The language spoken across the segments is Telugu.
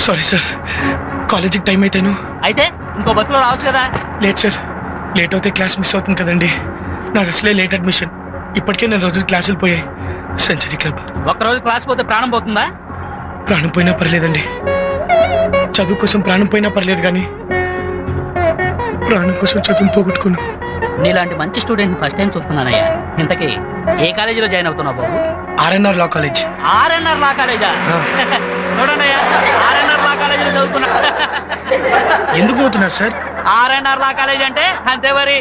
సారీ సార్, కాలేజీకి టైం అయితేను. అయితే ఇంకో బస్సులో రావచ్చు కదా. లేదు సార్, లేట్ అవుతే క్లాస్ మిస్ అవుతుంది కదండి. నాది అసలే లేట్ అడ్మిషన్. ఇప్పటికే నేను రోజులు క్లాసులు పోయాయి. Century club. ఒక్కరోజు క్లాస్ పోతే ప్రాణం పోతుందా? ప్రాణం పోయినా పర్లేదండి, చదువు కోసం ప్రాణం పోయినా పర్లేదు, కానీ ప్రాణం కోసం చదువు పోగొట్టుకోను. నీలాంటి మంచి స్టూడెంట్ ఫస్ట్ టైం చూస్తున్నానయ్యా. ఇంతకీ ఏ కాలేజీలో జాయిన్ అవుతున్నావు బాబు? RNR law college. RNR law కాలేజా? చూడండి అయ్యా, ఆర్ఎన్ఆర్ లా కాలేజీలో చదువుతున్నా. ఎందుకు పోతున్నారు సార్? ఆర్ఎన్ఆర్ లా కాలేజ్ అంటే అంతే మరి.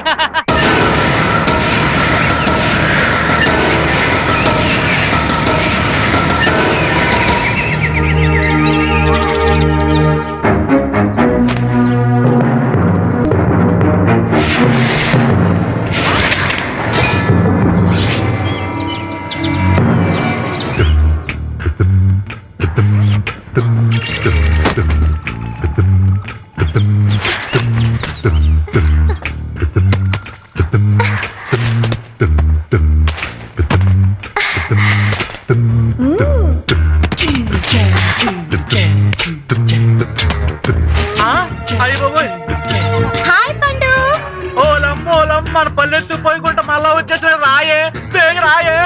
హాయ్ పండు. ఓలమ్మోలమ్మ, మన పల్లెత్తు పోయికుంటా మళ్ళా వచ్చేసిన రాయే, బేగ రాయే.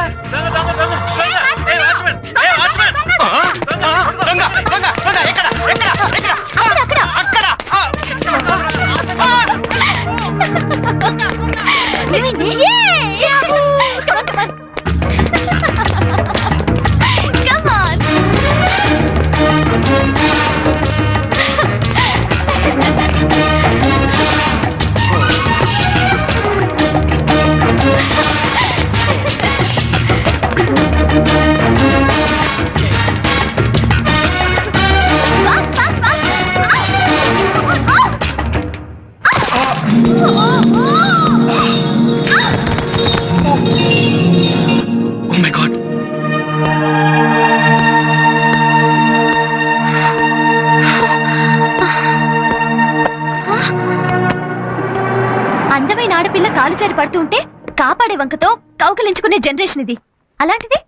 అందమైన ఆడపిల్ల కాలు జారి పడుతూ ఉంటే కాపాడే వంకతో కౌకలించుకునే జనరేషన్ ఇది. అలాంటిది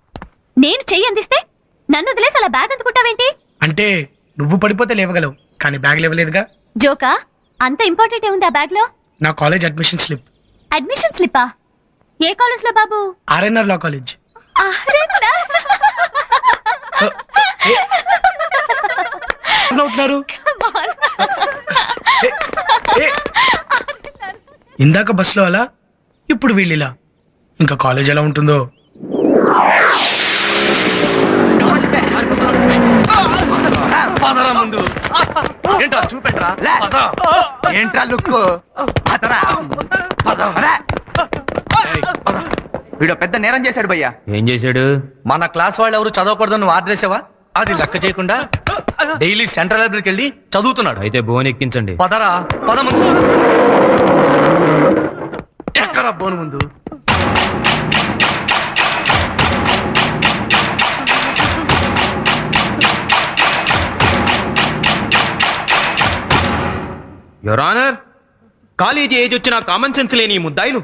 నేను చెయ్యి అందిస్తే నన్ను వదిలేసి అలా బ్యాగ్ అందుకుంటావేంటి? అంటే నువ్వు పడిపోతే లేవగలవు, కానీ బ్యాగ్ లేవలేదుగా. జోకా? అంత ఇంపార్టెంట్ ఏముంది ఆ బ్యాగ్ లో? నా కాలేజ్ అడ్మిషన్ స్లిప్. అడ్మిషన్ స్లిప్పా? ఏ కాలేజ్ లో బాబు? RNR law college. ఇందాక బస్సులో అలా, ఇప్పుడు వీళ్ళిలా. ఇంకా కాలేజ్ ఎలా ఉంటుందో. ముందు ఏంట్రా చూపెట్రా, ఏంట్రా లుక్. వీడు పెద్ద నేరం చేశాడు భయ్యా. ఏం చేశాడు? మన క్లాస్ వాళ్ళు ఎవరు చదవకూడదు నువ్వు ఆర్డర్ చేసావా? అది లెక్క చేయకుండా డైలీ సెంట్రల్ లైబ్రరీకి వెళ్ళి చదువుతున్నాడు. అయితే బోన్ ఎక్కించండి. పదరా, పద ముందు. ఎక్కరా బోన్ ముందు. యువర్ ఆనర్, కాలేజీ ఏజ్ వచ్చిన కామన్ సెన్స్ లేని ముద్దాయిలు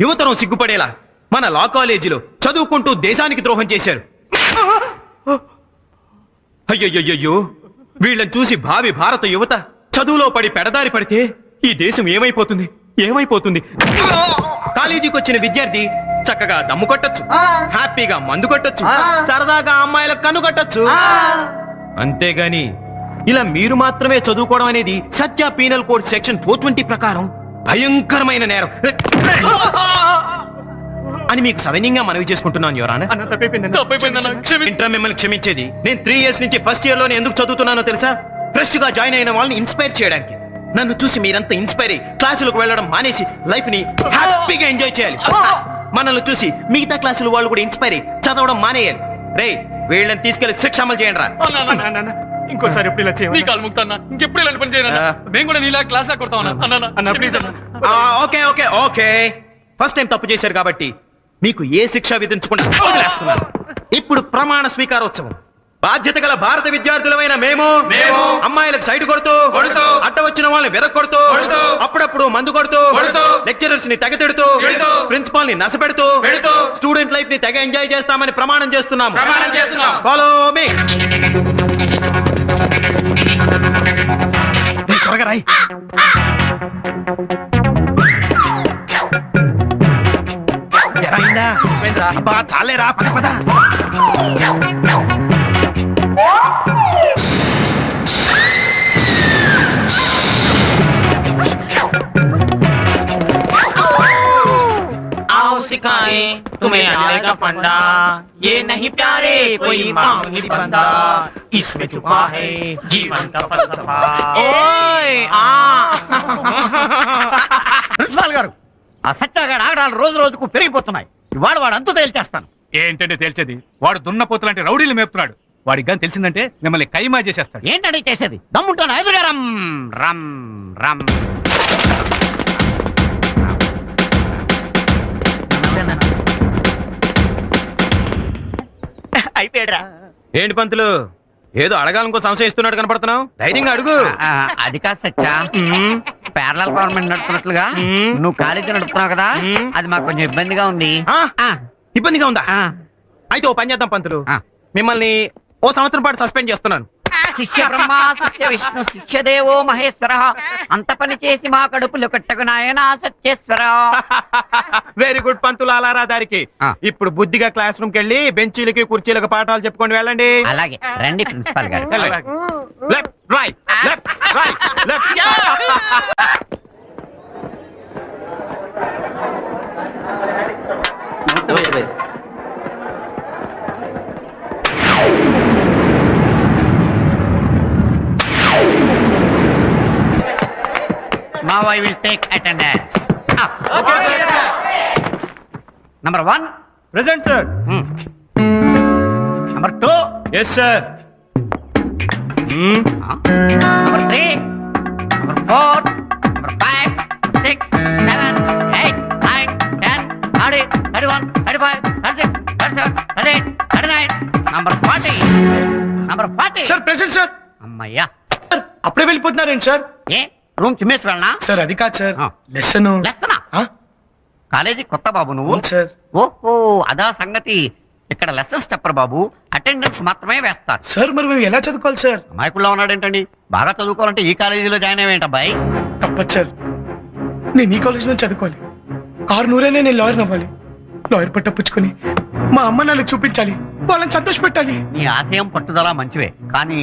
యువతరం సిగ్గుపడేలా మన లా కాలేజీలో చదువుకుంటూ దేశానికి ద్రోహం చేశారు. అయ్యయ్యో, వీళ్ళని చూసి భావి భారత యువత చదువులో పడి పెడదారి పడితే ఈ దేశం ఏమైపోతుంది ఏమైపోతుంది. కాలేజీకి వచ్చిన విద్యార్థి చక్కగా దమ్ము కొట్టచ్చు, హ్యాపీగా మందు కొట్టచ్చు, సరదాగా అమ్మాయిలకు కన్ను కొట్టచ్చు. అంతేగాని ఇలా మీరు మాత్రమే చదువుకోవడం అనేది సత్య పీనల్ కోడ్ సెక్షన్ 420 ప్రకారం భయంకరమైన నేరం అని మీకు సవినయంగా మనవి చేసుకుంటున్నాను యువర్ ఆనర్. మిమ్మల్ని క్షమించేది. నేను 3 years నుంచి ఫస్ట్ ఇయర్ లోనే ఎందుకు చదువుతున్నానో తెలుసా? ఫ్రెష్ గా జాయిన్ అయిన వాళ్ళని ఇన్స్పైర్ చేయడానికి. నన్ను చూసి మీరంతా ఇన్స్పైర్ అయ్యి క్లాసులకు వెళ్ళడం మానేసి లైఫ్ ని హ్యాపీగా ఎంజాయ్ చేయాలి. మనల్ని చూసి మిగతా క్లాసులు వాళ్ళు కూడా ఇన్స్పైర్ అయ్యి చదవడం మానేయాలి. రే, వీళ్ళని తీసుకెళ్లి శిక్ష అమలు చేయండి రా. ఇంకోసారి ఎప్పుడు ఇలా చేయాలి? ఇంకెప్పుడు ఇలాంటి పని చేయను. మేము కూడా నీలా క్లాస్ లా కొడతాం. Please. Okay okay okay, first time తప్పు చేశారు కాబట్టి మీకు ఏ శిక్ష విధించకుండా వదిలేస్తున్నాను. ఇప్పుడు ప్రమాణ స్వీకారోత్సవం. బాధ్యత గల భారత విద్యార్థులమైన మేము అమ్మాయిలకు సైడ్ కొడుతూ అడ్డ వచ్చిన వాళ్ళని వెరక్కొడుతూ అప్పుడప్పుడు మందు కొడుతూ లెక్చరర్స్ ని తెగ తిడుతూ ప్రిన్సిపాల్ ని నసపెడుతూ స్టూడెంట్ లైఫ్ ని తెగ ఎంజాయ్ చేస్తామని ప్రమాణం చేస్తున్నాము. ఫాలో పంపి. త్వరగా రాయి. ఎలా అయిందా? అబ్బా చాలేరా, పద పద. आओ सिखाए तुम्हें आने का फंडा, ये नहीं प्यारे कोई मामूली बंदा, इसमें छुपा है जीवन का फलसफा। ओए ప్రిన్సిపాల్ గారు, ఆ సత్యాగాడు ఆగడాలు రోజు రోజుకు పెరిగిపోతున్నాయి. ఇవాళ వాడు అంతు తేల్చేస్తాను. ఏంటంటే తేల్చేది? వాడు దున్నపోతులాంటి రౌడీలు మేపుతున్నాడు. వాడికి కానీ తెలిసిందంటే మిమ్మల్ని కైమా చేసేస్తాడు. ఏంటండి చేసేది? దమ్ముంటాను ఎదురుగా రమ్ రమ్ రమ్. అయిపోయాడురా. ఏంటి పంతులు, ఏదో అడగాలనుకో సంశయం ఇస్తున్నాడు కనపడుతున్నావు. ధైర్యంగా అడుగు. అది కాదు సత్యా, పేరలల్ గవర్నమెంట్ నడుపుతున్నట్లుగా నువ్వు కాలేజీ నడుపుతున్నావు కదా, అది మాకు కొంచెం ఇబ్బందిగా ఉంది. ఇబ్బందిగా ఉందా? ఆ, అయితే ఓ పని చేద్దాం పంతులు, ఆ. మిమ్మల్ని ఓ సంవత్సరం పాటు సస్పెండ్ చేస్తున్నాను. శిష్య బ్రహ్మ శిష్య విష్ణు శిష్య దేవో మహేశ్వర, అంత పని చేసి మా కడుపులు కట్టకు నాయనా సత్యేశ్వర. వెరీ గుడ్ పంతులు, అలారా దారికి. ఆ. ఇప్పుడు బుద్ధిగా క్లాస్ రూమ్ కెళ్ళి బెంచీలకి కుర్చీలకు పాఠాలు చెప్పుకొని వెళ్ళండి. అలాగే రండి ప్రిన్సిపాల్ గారు. Left right left right left. Now I will take attendance. Number 1, present sir. number 2, yes sir. number 3, number 4, number 5, 6, 7, 8, 9, 10, 30, 31, 35, 36, 37, 38, 39, number 40. Number 40. Sir present sir. అమ్మయ్యా, అప్పుడే వెళ్ళిపోతున్నారేంటి సార్? ఏ రూమ్ చిమ్మేసి వెళ్ళనా? సార్ అది కాదు సార్, ఆ. లెసన్. లెస్తనా? కాలేజీ కొత్త బాబు నువ్వు? సార్. ఓహో, అదా సంగతి. ఇక్కడ లెసన్స్ చెప్పరు బాబు, అటెండెన్స్ మాత్రమే వేస్తారు. సార్ మరి మేము ఎలా చదువుకోవాలి సార్? అమాయకుల్లో ఉన్నాడేంటండి? బాగా చదువుకోవాలంటే ఈ కాలేజీలో జాయిన్ అయ్యేంట అబ్బాయి. తప్పదు సార్, నేను ఈ కాలేజ్ నుంచి చదువుకోవాలి. 600 నేను లాయర్ అవ్వాలి. లాయర్ పట్ట పుచ్చుకొని మా అమ్మ నాన్నకు చూపించాలి, వాళ్ళని సంతోష పెట్టాలి. నీ ఆశయం పట్టుదల మంచివే, కానీ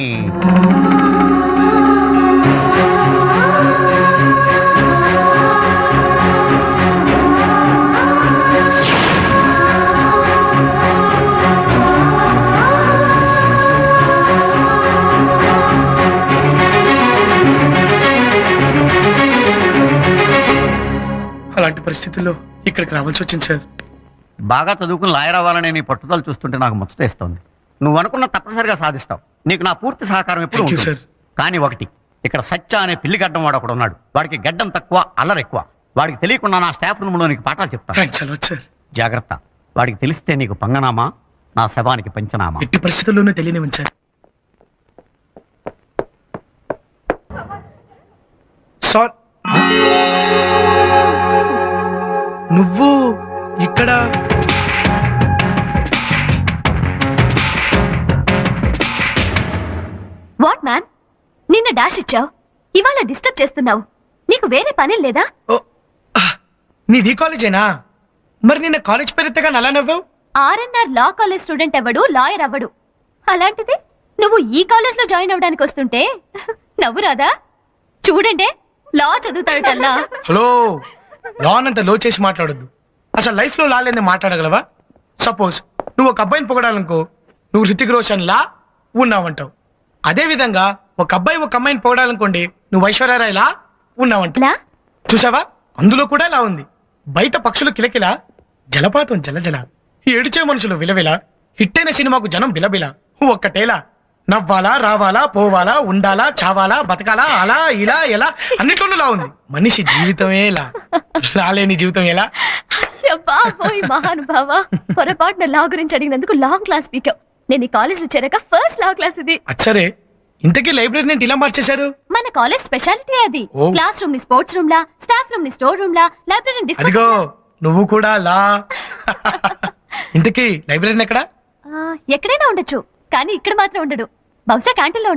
అలాంటి పరిస్థితుల్లో ఇక్కడికి రావాల్సి వచ్చింది సార్. బాగా చదువుకుని లాయర్ అవ్వాలనే నీ పట్టుదల చూస్తుంటే నాకు ముచ్చటేస్తోంది. నువ్వు అనుకున్న తప్పనిసరిగా సాధిస్తావు. నీకు నా పూర్తి సహకారం ఎప్పుడు Thank you, ఉంటుంది. sir. కానీ ఒకటి, ఇక్కడ సత్య అనే పిల్లి గడ్డం వాడు ఒకడు ఉన్నాడు. వాడికి గడ్డం తక్కువ, అల్లరి ఎక్కువ. వాడికి తెలియకుండా నా స్టాఫ్ రూమ్లో నీకు పాఠాలు చెప్తాను. Thanks a lot sir. జాగ్రత్త, వాడికి తెలిస్తే నీకు పంగనామా, నా శవానికి పంచనామా. ఎట్టి పరిస్థితుల్లోనూ తెలియనివ్వండి సార్. సార్, నువ్వు ఇక్కడ? వాట్ మ్యాన్, నిన్న డాష్ ఇచ్చావు, ఇవాళ డిస్టర్బ్ చేస్తున్నావు. నీకు వేరే పని లేదా? ఓ, నీది కాలేజేనా? మరి నిన్న కాలేజ్ పేరెత్తగా నలా నవ్వావు? ఆర్ఎన్ఆర్ లా కాలేజ్ స్టూడెంట్ అవ్వడు, లాయర్ అవ్వడు. అలాంటిది నువ్వు ఈ కాలేజ్ లో జాయిన్ అవ్వడానికి వస్తుంటే నవ్వు రాదా? చూడండి, లా చదువుతాడల్లా. హలో, లాన్ అంత లో చేసి మాట్లాడొద్దు. అసలు లైఫ్ లో లా లేని మాట్లాడగలవా? సపోజ్ నువ్వు ఒక అబ్బాయిని పొగడాలనుకో, నువ్వు హృతిక్ రోషన్ లా ఉన్నావంటావు. అదే విధంగా ఒక అబ్బాయి ఒక అమ్మాయిని పొగడాలనుకోండి, నువ్వు ఐశ్వర్యరాయ్ లా ఉన్నావంటావు. లా? చూసావా, అందులో కూడా లా ఉంది. బయట పక్షులు కిలకిల, జలపాతం జలజల, ఏడిచే మనుషులు విలవిల, హిట్టైన సినిమాకు జనం బిలబిల. ఒక్కటేలా నవ్వాలా, రావాలా, పోవాలా, ఉండాలా, చావాలా, బతకాలా, అలా ఇలా ఎలా, అన్నిట్లోనూ లా ఉంది. మనిషి జీవితమే లా, లాలేని జీవితం ఎలా? బాబోయ్ మహానుభావ, పొరపాటున లా గురించి అడిగినందుకు లాంగ్ క్లాస్ పీకావు. నేను ఈ కాలేజ్ లో చేరాక ఫస్ట్ లా క్లాస్ ఇది. అచ్చరే, ఇంతకీ లైబ్రరీ ఏంటి ఇలా మార్చేశారు? మన కాలేజ్ స్పెషాలిటీ అది. ఓ. క్లాస్ రూమ్ ని స్పోర్ట్స్ రూమ్ లా, స్టాఫ్ రూమ్ ని స్టోర్ రూమ్ లా, లైబ్రరీ అదిగో నువ్వు కూడా లా. ఇంతకీ లైబ్రరీ ఎక్కడ? ఎక్కడైనా ఉండొచ్చు, కానీ ఇక్కడ మాత్రం ఉండడు. బహుశా క్యాంటీన్లో